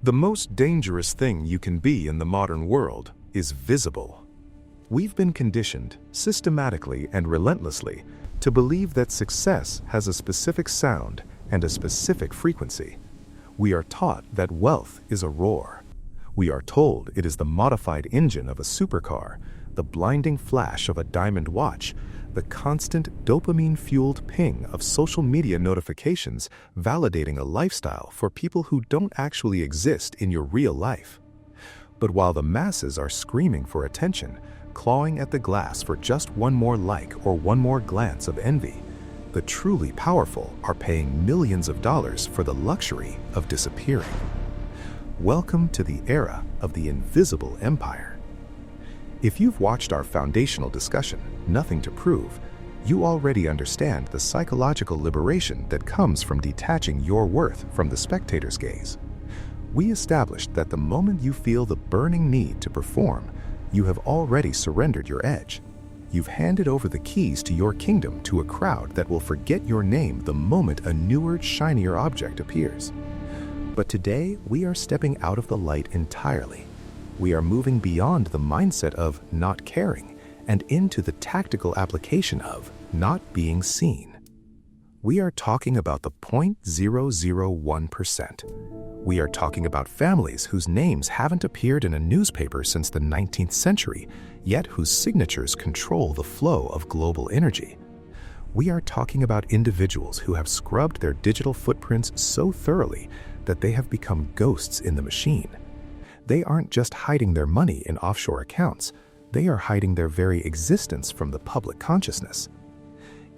The most dangerous thing you can be in the modern world is visible. We've been conditioned, systematically and relentlessly, to believe that success has a specific sound and a specific frequency. We are taught that wealth is a roar. We are told it is the modified engine of a supercar, the blinding flash of a diamond watch, the constant dopamine-fueled ping of social media notifications validating a lifestyle for people who don't actually exist in your real life. But while the masses are screaming for attention, clawing at the glass for just one more like or one more glance of envy, the truly powerful are paying millions of dollars for the luxury of disappearing. Welcome to the era of the invisible empire. If you've watched our foundational discussion, Nothing to Prove, you already understand the psychological liberation that comes from detaching your worth from the spectator's gaze. We established that the moment you feel the burning need to perform, you have already surrendered your edge. You've handed over the keys to your kingdom to a crowd that will forget your name the moment a newer, shinier object appears. But today, we are stepping out of the light entirely. We are moving beyond the mindset of not caring and into the tactical application of not being seen. We are talking about the 0.001%. We are talking about families whose names haven't appeared in a newspaper since the 19th century, yet whose signatures control the flow of global energy. We are talking about individuals who have scrubbed their digital footprints so thoroughly that they have become ghosts in the machine. They aren't just hiding their money in offshore accounts, they are hiding their very existence from the public consciousness.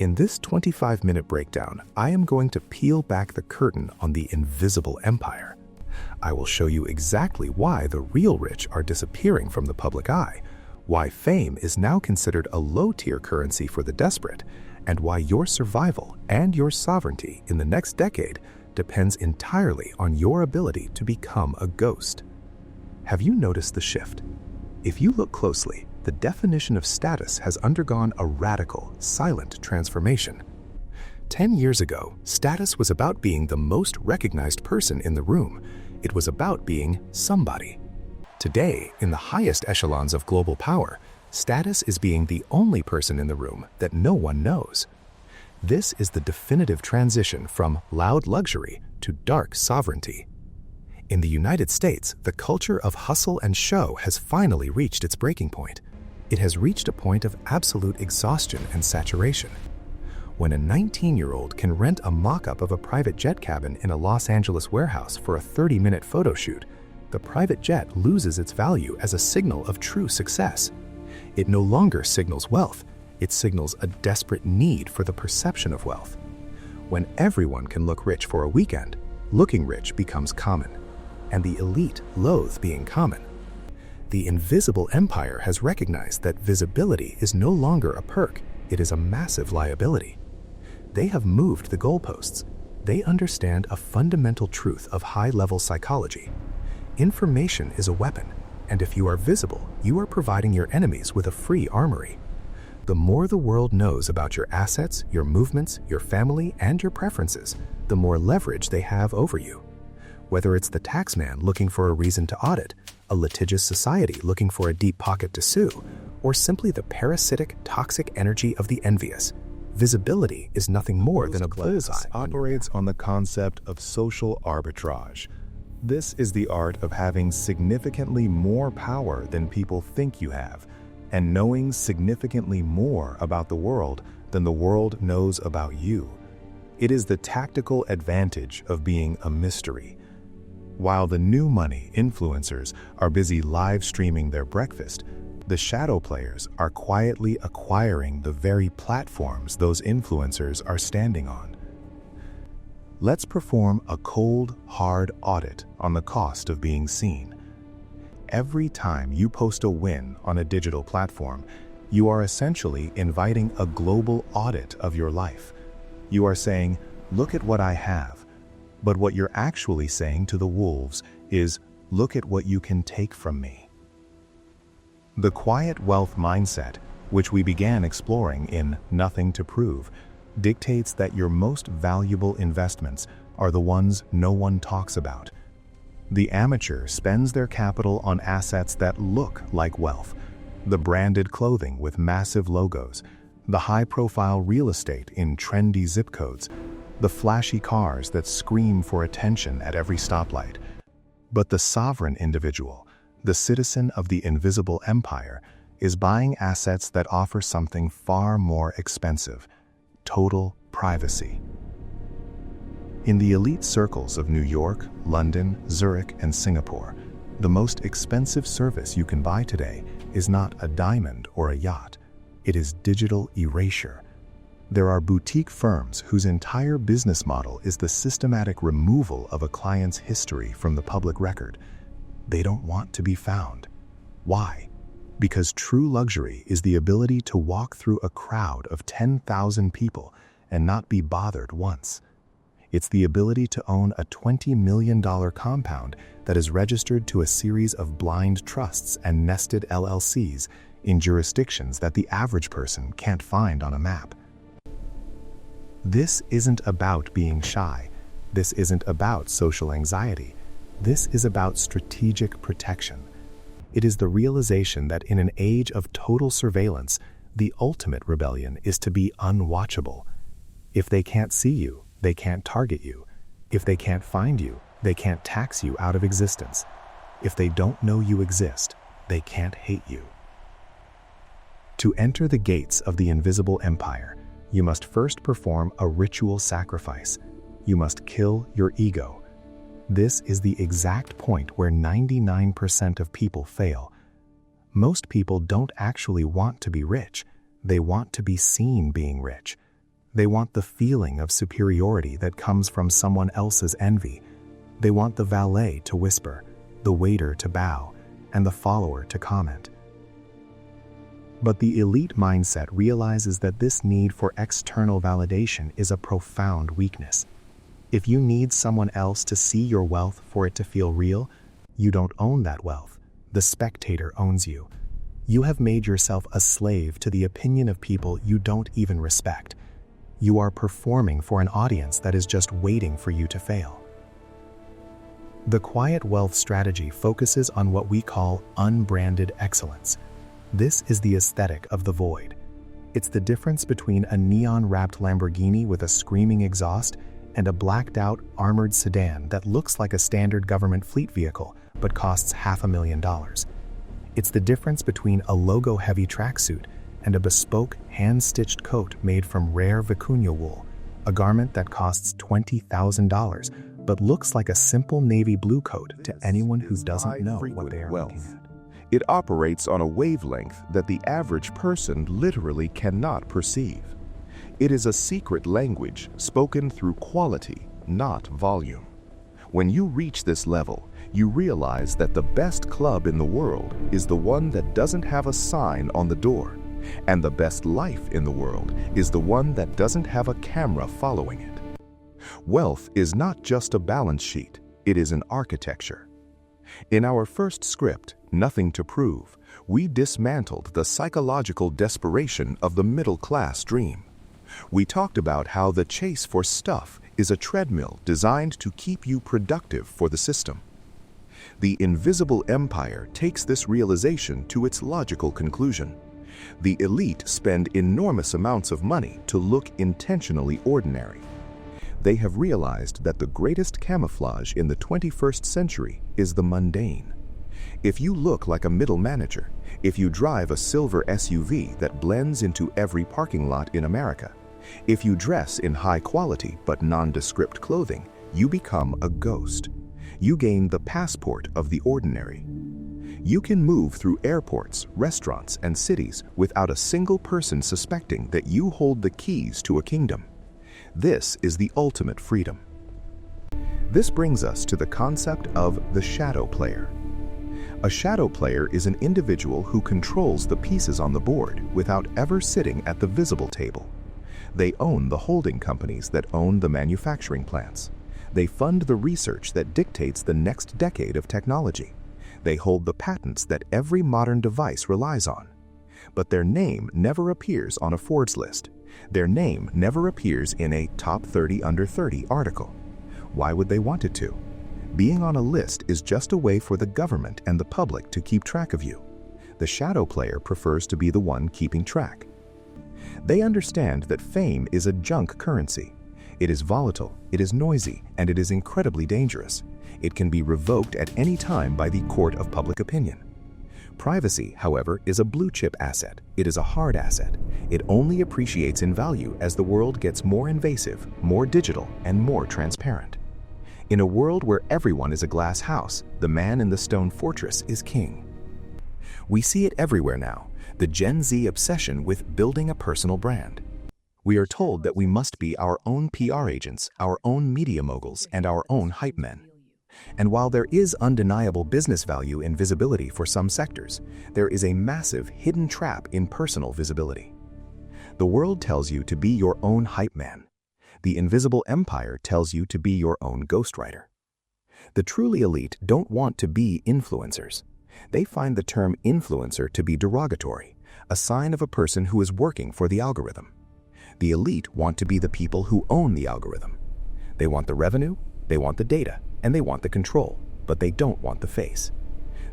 In this 25-minute breakdown, I am going to peel back the curtain on the invisible empire. I will show you exactly why the real rich are disappearing from the public eye, why fame is now considered a low-tier currency for the desperate, and why your survival and your sovereignty in the next decade depends entirely on your ability to become a ghost. Have you noticed the shift? If you look closely, the definition of status has undergone a radical, silent transformation. 10 years ago, status was about being the most recognized person in the room. It was about being somebody. Today, in the highest echelons of global power, status is being the only person in the room that no one knows. This is the definitive transition from loud luxury to dark sovereignty. In the United States, the culture of hustle and show has finally reached its breaking point. It has reached a point of absolute exhaustion and saturation. When a 19-year-old can rent a mock-up of a private jet cabin in a Los Angeles warehouse for a 30-minute photo shoot, the private jet loses its value as a signal of true success. It no longer signals wealth, it signals a desperate need for the perception of wealth. When everyone can look rich for a weekend, looking rich becomes common, and the elite loathe being common. The invisible empire has recognized that visibility is no longer a perk, it is a massive liability. They have moved the goalposts. They understand a fundamental truth of high-level psychology. Information is a weapon, and if you are visible, you are providing your enemies with a free armory. The more the world knows about your assets, your movements, your family, and your preferences, the more leverage they have over you. Whether it's the taxman looking for a reason to audit, a litigious society looking for a deep pocket to sue, or simply the parasitic, toxic energy of the envious, visibility is nothing more than a bullseye. Operates on the concept of social arbitrage. This is the art of having significantly more power than people think you have, and knowing significantly more about the world than the world knows about you. It is the tactical advantage of being a mystery. While the new money influencers are busy live streaming their breakfast, the shadow players are quietly acquiring the very platforms those influencers are standing on. Let's perform a cold, hard audit on the cost of being seen. Every time you post a win on a digital platform, you are essentially inviting a global audit of your life. You are saying, "Look at what I have." But what you're actually saying to the wolves is, "Look at what you can take from me." The quiet wealth mindset, which we began exploring in Nothing to Prove, dictates that your most valuable investments are the ones no one talks about. The amateur spends their capital on assets that look like wealth: the branded clothing with massive logos, the high-profile real estate in trendy zip codes, the flashy cars that scream for attention at every stoplight. But the sovereign individual, the citizen of the invisible empire, is buying assets that offer something far more expensive: total privacy. In the elite circles of New York, London, Zurich, and Singapore, the most expensive service you can buy today is not a diamond or a yacht. It is digital erasure. There are boutique firms whose entire business model is the systematic removal of a client's history from the public record. They don't want to be found. Why? Because true luxury is the ability to walk through a crowd of 10,000 people and not be bothered once. It's the ability to own a $20 million compound that is registered to a series of blind trusts and nested LLCs in jurisdictions that the average person can't find on a map. This isn't about being shy. This isn't about social anxiety. This is about strategic protection. It is the realization that in an age of total surveillance, the ultimate rebellion is to be unwatchable. If they can't see you, they can't target you. If they can't find you, they can't tax you out of existence. If they don't know you exist, they can't hate you. To enter the gates of the invisible empire, you must first perform a ritual sacrifice. You must kill your ego. This is the exact point where 99% of people fail. Most people don't actually want to be rich. They want to be seen being rich. They want the feeling of superiority that comes from someone else's envy. They want the valet to whisper, the waiter to bow, and the follower to comment. But the elite mindset realizes that this need for external validation is a profound weakness. If you need someone else to see your wealth for it to feel real, you don't own that wealth. The spectator owns you. You have made yourself a slave to the opinion of people you don't even respect. You are performing for an audience that is just waiting for you to fail. The QuietWealth strategy focuses on what we call unbranded excellence. This is the aesthetic of the void. It's the difference between a neon-wrapped Lamborghini with a screaming exhaust and a blacked-out armored sedan that looks like a standard government fleet vehicle but costs $500,000. It's the difference between a logo-heavy tracksuit and a bespoke hand-stitched coat made from rare vicuña wool, a garment that costs $20,000 but looks like a simple navy blue coat to anyone who doesn't know what they are looking at. It operates on a wavelength that the average person literally cannot perceive. It is a secret language spoken through quality, not volume. When you reach this level, you realize that the best club in the world is the one that doesn't have a sign on the door, and the best life in the world is the one that doesn't have a camera following it. Wealth is not just a balance sheet, it is an architecture. In our first script, Nothing to Prove, we dismantled the psychological desperation of the middle-class dream. We talked about how the chase for stuff is a treadmill designed to keep you productive for the system. The invisible empire takes this realization to its logical conclusion. The elite spend enormous amounts of money to look intentionally ordinary. They have realized that the greatest camouflage in the 21st century is the mundane. If you look like a middle manager, if you drive a silver SUV that blends into every parking lot in America, if you dress in high-quality but nondescript clothing, you become a ghost. You gain the passport of the ordinary. You can move through airports, restaurants, and cities without a single person suspecting that you hold the keys to a kingdom. This is the ultimate freedom. This brings us to the concept of the shadow player. A shadow player is an individual who controls the pieces on the board without ever sitting at the visible table. They own the holding companies that own the manufacturing plants. They fund the research that dictates the next decade of technology. They hold the patents that every modern device relies on. But their name never appears on a Forbes list. Their name never appears in a Top 30 Under 30 article. Why would they want it to? Being on a list is just a way for the government and the public to keep track of you. The shadow player prefers to be the one keeping track. They understand that fame is a junk currency. It is volatile, it is noisy, and it is incredibly dangerous. It can be revoked at any time by the court of public opinion. Privacy, however, is a blue-chip asset. It is a hard asset. It only appreciates in value as the world gets more invasive, more digital, and more transparent. In a world where everyone is a glass house, the man in the stone fortress is king. We see it everywhere now, the Gen Z obsession with building a personal brand. We are told that we must be our own PR agents, our own media moguls, and our own hype men. And while there is undeniable business value in visibility for some sectors, there is a massive hidden trap in personal visibility. The world tells you to be your own hype man. The invisible empire tells you to be your own ghostwriter. The truly elite don't want to be influencers. They find the term influencer to be derogatory, a sign of a person who is working for the algorithm. The elite want to be the people who own the algorithm. They want the revenue, they want the data, and they want the control, but they don't want the face.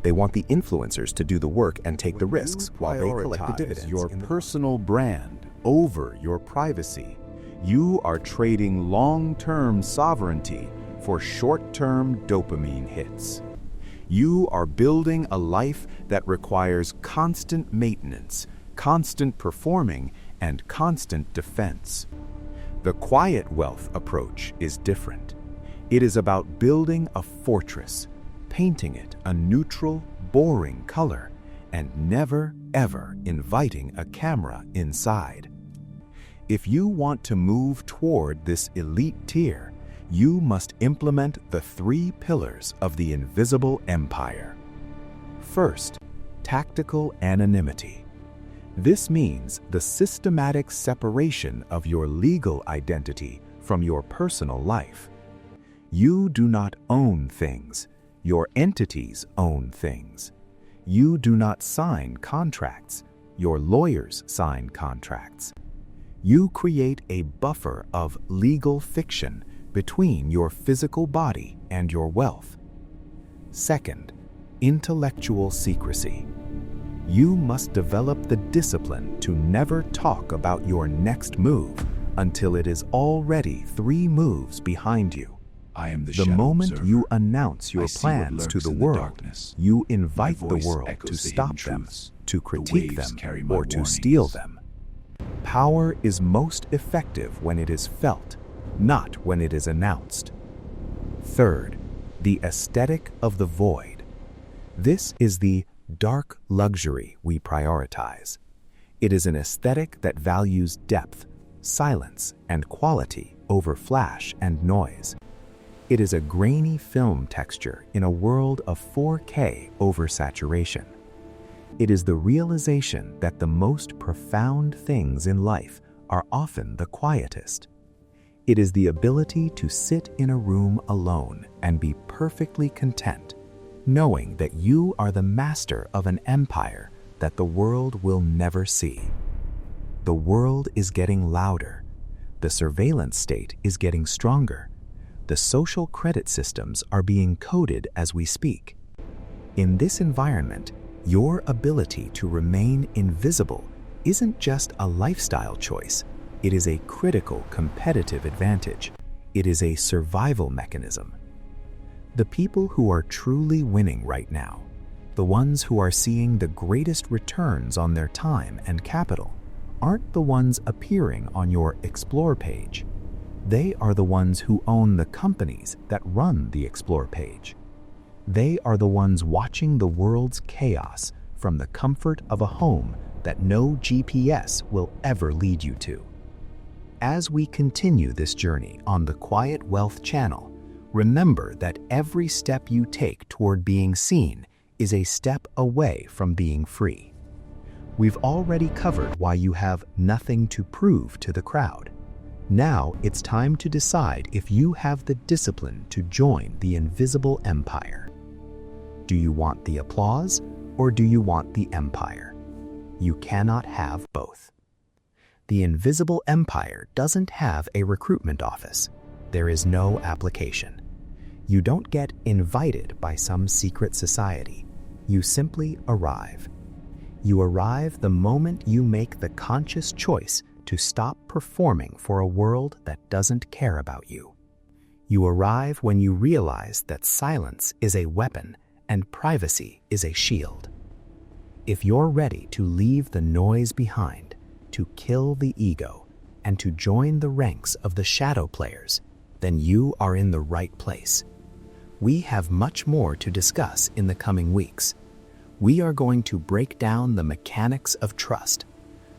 They want the influencers to do the work and take the risks while they collect the dividends. Your personal brand over your privacy. You are trading long-term sovereignty for short-term dopamine hits. You are building a life that requires constant maintenance, constant performing, and constant defense. The QuietWealth approach is different. It is about building a fortress, painting it a neutral, boring color, and never, ever inviting a camera inside. If you want to move toward this elite tier, you must implement the 3 pillars of the invisible empire. First, tactical anonymity. This means the systematic separation of your legal identity from your personal life. You do not own things. Your entities own things. You do not sign contracts. Your lawyers sign contracts. You create a buffer of legal fiction between your physical body and your wealth. Second, intellectual secrecy. You must develop the discipline to never talk about your next move until it is already 3 moves behind you. I am The moment you announce your plans to the world, you invite the world to stop them, to critique them, or to steal them. Power is most effective when it is felt, not when it is announced. Third, the aesthetic of the void. This is the dark luxury we prioritize. It is an aesthetic that values depth, silence, and quality over flash and noise. It is a grainy film texture in a world of 4K oversaturation. It is the realization that the most profound things in life are often the quietest. It is the ability to sit in a room alone and be perfectly content, knowing that you are the master of an empire that the world will never see. The world is getting louder. The surveillance state is getting stronger. The social credit systems are being coded as we speak. In this environment, your ability to remain invisible isn't just a lifestyle choice. It is a critical competitive advantage. It is a survival mechanism. The people who are truly winning right now, the ones who are seeing the greatest returns on their time and capital, aren't the ones appearing on your Explore page. They are the ones who own the companies that run the Explore page. They are the ones watching the world's chaos from the comfort of a home that no GPS will ever lead you to. As we continue this journey on the QuietWealth channel, remember that every step you take toward being seen is a step away from being free. We've already covered why you have nothing to prove to the crowd. Now it's time to decide if you have the discipline to join the invisible empire. Do you want the applause or do you want the empire? You cannot have both. The invisible empire doesn't have a recruitment office. There is no application. You don't get invited by some secret society. You simply arrive. You arrive the moment you make the conscious choice to stop performing for a world that doesn't care about you. You arrive when you realize that silence is a weapon and privacy is a shield. If you're ready to leave the noise behind, to kill the ego, and to join the ranks of the shadow players, then you are in the right place. We have much more to discuss in the coming weeks. We are going to break down the mechanics of trust,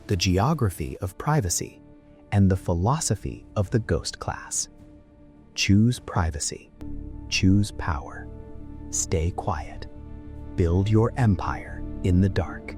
the geography of privacy, and the philosophy of the ghost class. Choose privacy. Choose power. Stay quiet. Build your empire in the dark.